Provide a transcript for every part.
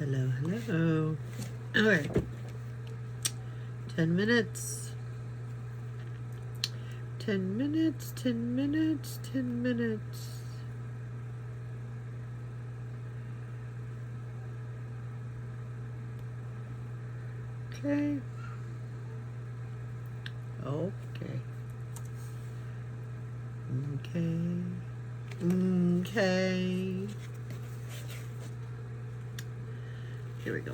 Hello, hello. Okay. 10 minutes. 10 minutes, 10 minutes, 10 minutes. Okay. Okay. Okay. Here we go.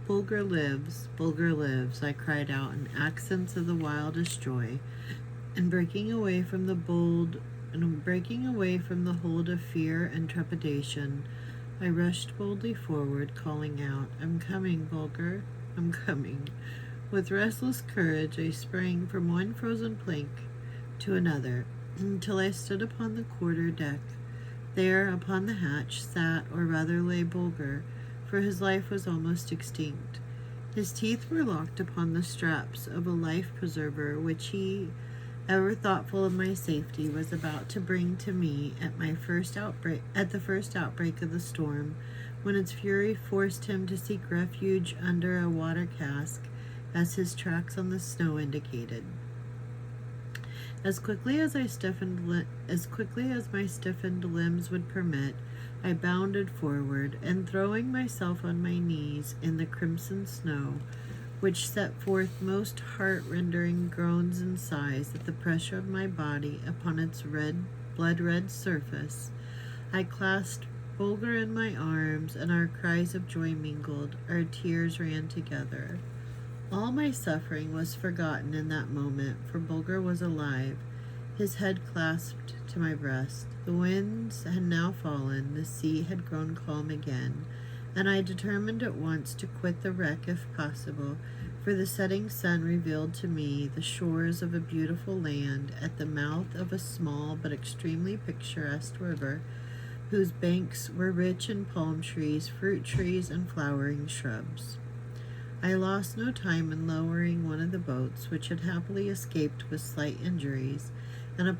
Bulgur lives, I cried out in accents of the wildest joy, and breaking away from the hold of fear and trepidation, I rushed boldly forward, calling out, "I'm coming, Bulgur, I'm coming." With restless courage, I sprang from one frozen plank to another, until I stood upon the quarter deck. There, upon the hatch, sat, or rather lay, Bulgur, for his life was almost extinct. His teeth were locked upon the straps of a life-preserver which he, ever thoughtful of my safety, was about to bring to me at the first outbreak of the storm, when its fury forced him to seek refuge under a water cask, as his tracks on the snow indicated. As quickly as my stiffened limbs would permit, I bounded forward, and throwing myself on my knees in the crimson snow, which set forth most heart-rending groans and sighs at the pressure of my body upon its blood-red surface, I clasped Bulgur in my arms, and our cries of joy mingled, our tears ran together. All my suffering was forgotten in that moment, for Bulgur was alive, his head clasped to my breast. The winds had now fallen, the sea had grown calm again, and I determined at once to quit the wreck if possible, for the setting sun revealed to me the shores of a beautiful land at the mouth of a small but extremely picturesque river, whose banks were rich in palm trees, fruit trees, and flowering shrubs. I lost no time in lowering one of the boats, which had happily escaped with slight injuries, and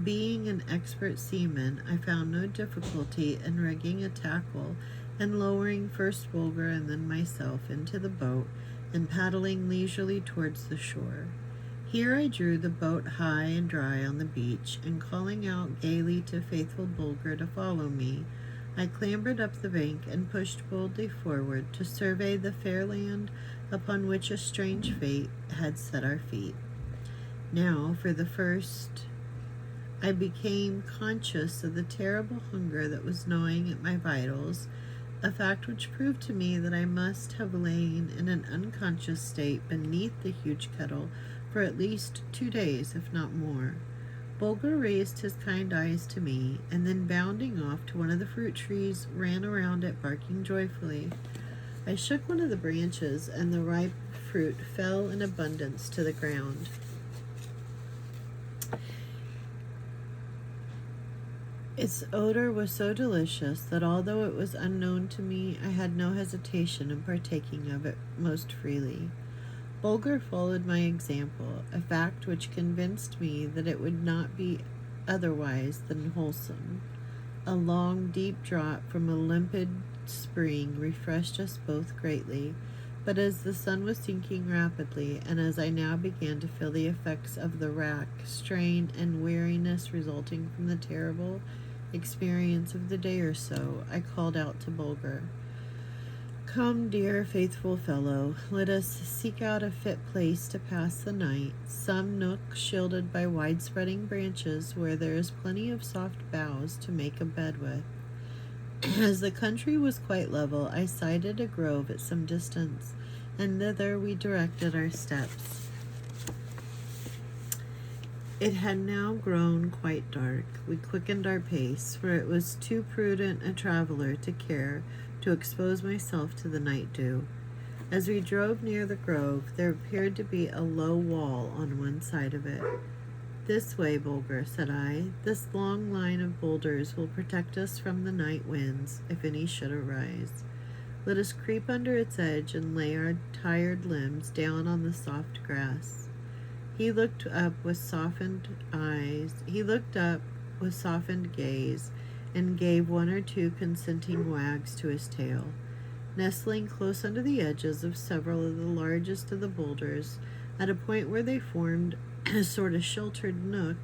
being an expert seaman, I found no difficulty in rigging a tackle and lowering first Bulgur and then myself into the boat and paddling leisurely towards the shore. Here I drew the boat high and dry on the beach, and calling out gaily to faithful Bulgur to follow me, I clambered up the bank and pushed boldly forward to survey the fair land upon which a strange fate had set our feet. Now, for the first, I became conscious of the terrible hunger that was gnawing at my vitals, a fact which proved to me that I must have lain in an unconscious state beneath the huge kettle for at least 2 days, if not more. Bulgur raised his kind eyes to me, and then bounding off to one of the fruit trees, ran around it, barking joyfully. I shook one of the branches, and the ripe fruit fell in abundance to the ground. Its odor was so delicious that although it was unknown to me, I had no hesitation in partaking of it most freely. Bulgur followed my example, a fact which convinced me that it would not be otherwise than wholesome. A long, deep draught from a limpid spring refreshed us both greatly, but as the sun was sinking rapidly, and as I now began to feel the effects of the rack, strain, and weariness resulting from the terrible experience of the day or so, I called out to Bulgur, "Come, dear, faithful fellow, let us seek out a fit place to pass the night, some nook shielded by wide-spreading branches where there is plenty of soft boughs to make a bed with." As the country was quite level, I sighted a grove at some distance, and thither we directed our steps. It had now grown quite dark. We quickened our pace, for it was too prudent a traveler to care to expose myself to the night dew. As we drove near the grove, there appeared to be a low wall on one side of it. "This way, Bulgur," said I. "This long line of boulders will protect us from the night winds, if any should arise. Let us creep under its edge and lay our tired limbs down on the soft grass." He looked up with softened eyes. He looked up with softened gaze and gave one or two consenting wags to his tail. Nestling close under the edges of several of the largest of the boulders, at a point where they formed a sort of sheltered nook,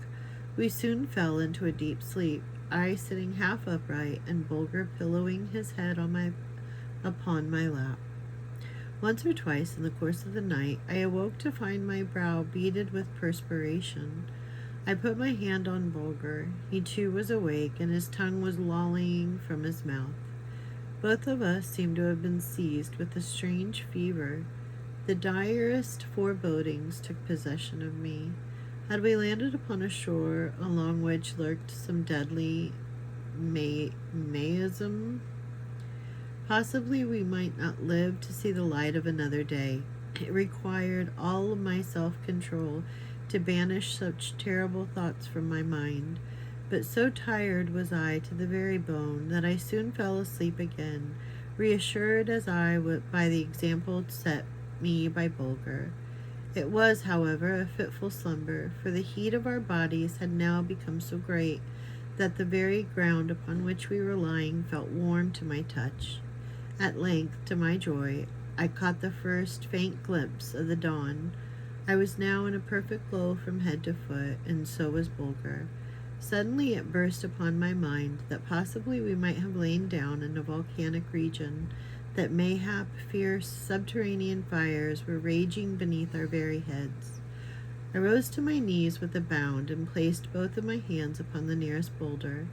we soon fell into a deep sleep, I sitting half upright and Bulger pillowing his head upon my lap. Once or twice in the course of the night, I awoke to find my brow beaded with perspiration. I put my hand on Bulger. He too was awake, and his tongue was lolling from his mouth. Both of us seemed to have been seized with a strange fever. The direst forebodings took possession of me. Had we landed upon a shore along which lurked some deadly maism, possibly we might not live to see the light of another day. It required all of my self-control to banish such terrible thoughts from my mind, but so tired was I to the very bone that I soon fell asleep again, reassured as I was by the example set me by Bulger. It was, however, a fitful slumber, for the heat of our bodies had now become so great that the very ground upon which we were lying felt warm to my touch. At length, to my joy, I caught the first faint glimpse of the dawn. I was now in a perfect glow from head to foot, and so was Bulger. Suddenly it burst upon my mind that possibly we might have lain down in a volcanic region, that mayhap fierce subterranean fires were raging beneath our very heads. I rose to my knees with a bound and placed both of my hands upon the nearest boulder.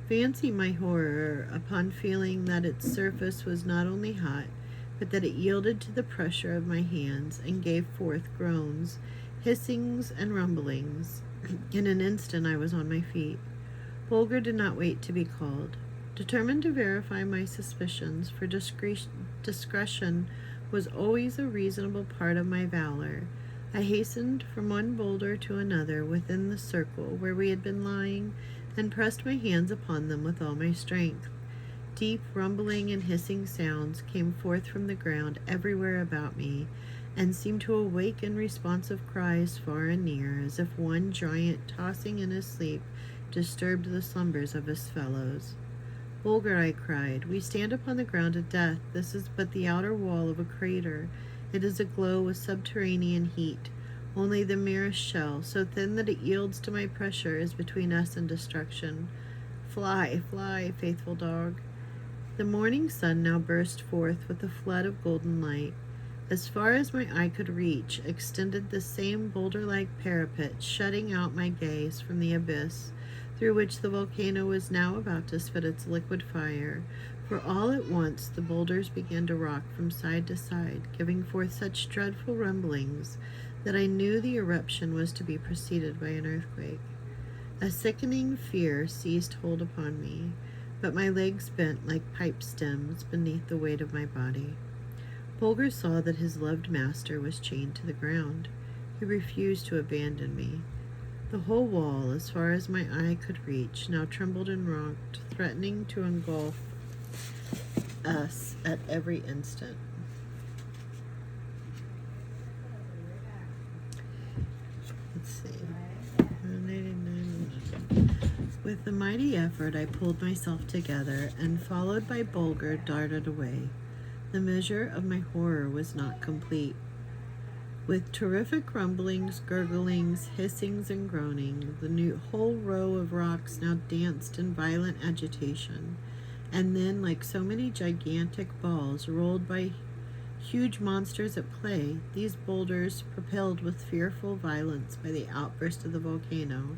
Fancy my horror upon feeling that its surface was not only hot, but that it yielded to the pressure of my hands and gave forth groans, hissings, and rumblings. In an instant I was on my feet. Bulger did not wait to be called. Determined to verify my suspicions, for discretion was always a reasonable part of my valor, I hastened from one boulder to another within the circle where we had been lying, and pressed my hands upon them with all my strength. Deep rumbling and hissing sounds came forth from the ground everywhere about me, and seemed to awaken responsive cries far and near, as if one giant tossing in his sleep disturbed the slumbers of his fellows. Bulger, I cried, we stand upon the ground of death. This is but the outer wall of a crater. It is aglow with subterranean heat. Only the merest shell, so thin that it yields to my pressure, is between us and destruction. Fly, fly, faithful dog. The morning sun now burst forth with a flood of golden light. As far as my eye could reach, extended the same boulder-like parapet, shutting out my gaze from the abyss, through which the volcano was now about to spit its liquid fire, for all at once the boulders began to rock from side to side, giving forth such dreadful rumblings that I knew the eruption was to be preceded by an earthquake. A sickening fear seized hold upon me, but my legs bent like pipe stems beneath the weight of my body. Bulger saw that his loved master was chained to the ground. He refused to abandon me. The whole wall, as far as my eye could reach, now trembled and rocked, threatening to engulf us at every instant. Let's see. With a mighty effort, I pulled myself together, and, followed by Bulger, darted away. The measure of my horror was not complete. With terrific rumblings, gurglings, hissings, and groaning, the whole row of rocks now danced in violent agitation, and then, like so many gigantic balls rolled by huge monsters at play, these boulders, propelled with fearful violence by the outburst of the volcano,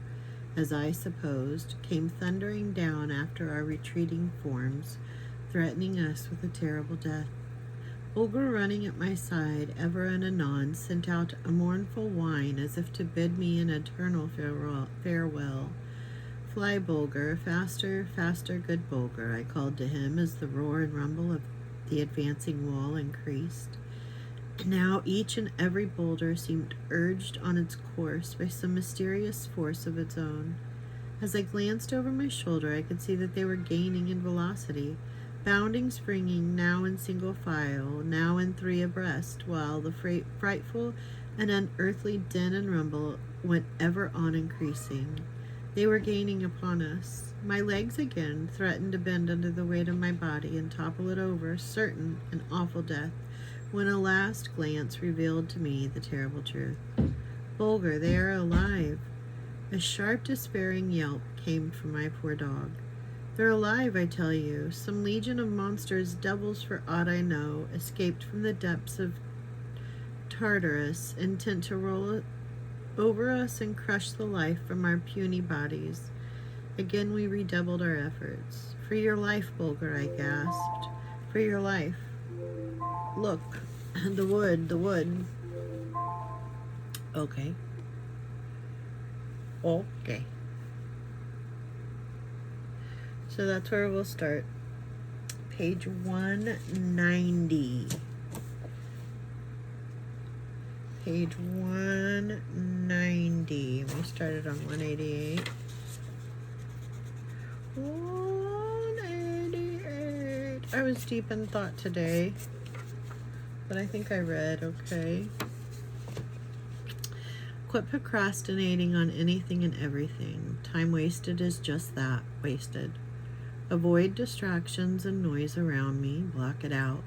as I supposed, came thundering down after our retreating forms, threatening us with a terrible death. Bulger, running at my side ever and anon, sent out a mournful whine as if to bid me an eternal farewell. Fly, Bulger, faster, faster, good Bulger, I called to him as the roar and rumble of the advancing wall increased. Now each and every boulder seemed urged on its course by some mysterious force of its own. As I glanced over my shoulder, I could see that they were gaining in velocity, bounding, springing, now in single file, now in three abreast, while the frightful and unearthly din and rumble went ever on increasing. They were gaining upon us. My legs again threatened to bend under the weight of my body and topple it over, certain and awful death, when a last glance revealed to me the terrible truth. Bulger, they are alive. A sharp, despairing yelp came from my poor dog. They're alive, I tell you. Some legion of monsters, devils for aught I know, escaped from the depths of Tartarus, intent to roll over us and crush the life from our puny bodies. Again we redoubled our efforts. For your life, Bulger, I gasped. For your life. Look, the wood. Okay. So that's where we'll start. Page 190. Page 190. We started on 188. 188. I was deep in thought today, but I think I read okay. Quit procrastinating on anything and everything. Time wasted is just that, wasted. Avoid distractions and noise around me. Block it out.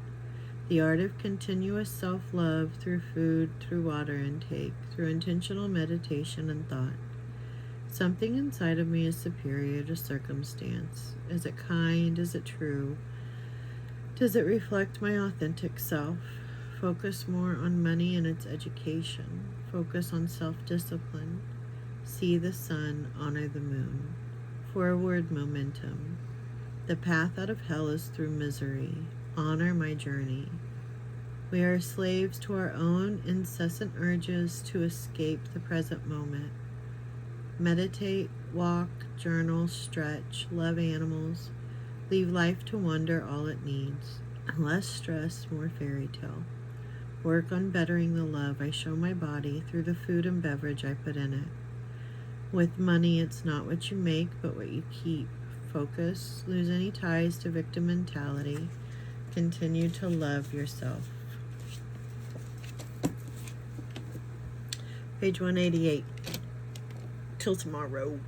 The art of continuous self-love through food, through water intake, through intentional meditation and thought. Something inside of me is superior to circumstance. Is it kind? Is it true? Does it reflect my authentic self? Focus more on money and its education. Focus on self-discipline. See the sun, honor the moon. Forward momentum. The path out of hell is through misery. Honor my journey. We are slaves to our own incessant urges to escape the present moment. Meditate, walk, journal, stretch, love animals. Leave life to wonder all it needs. Less stress, more fairy tale. Work on bettering the love I show my body through the food and beverage I put in it. With money, it's not what you make, but what you keep. Focus, lose any ties to victim mentality. Continue to love yourself. Page 188. Till tomorrow.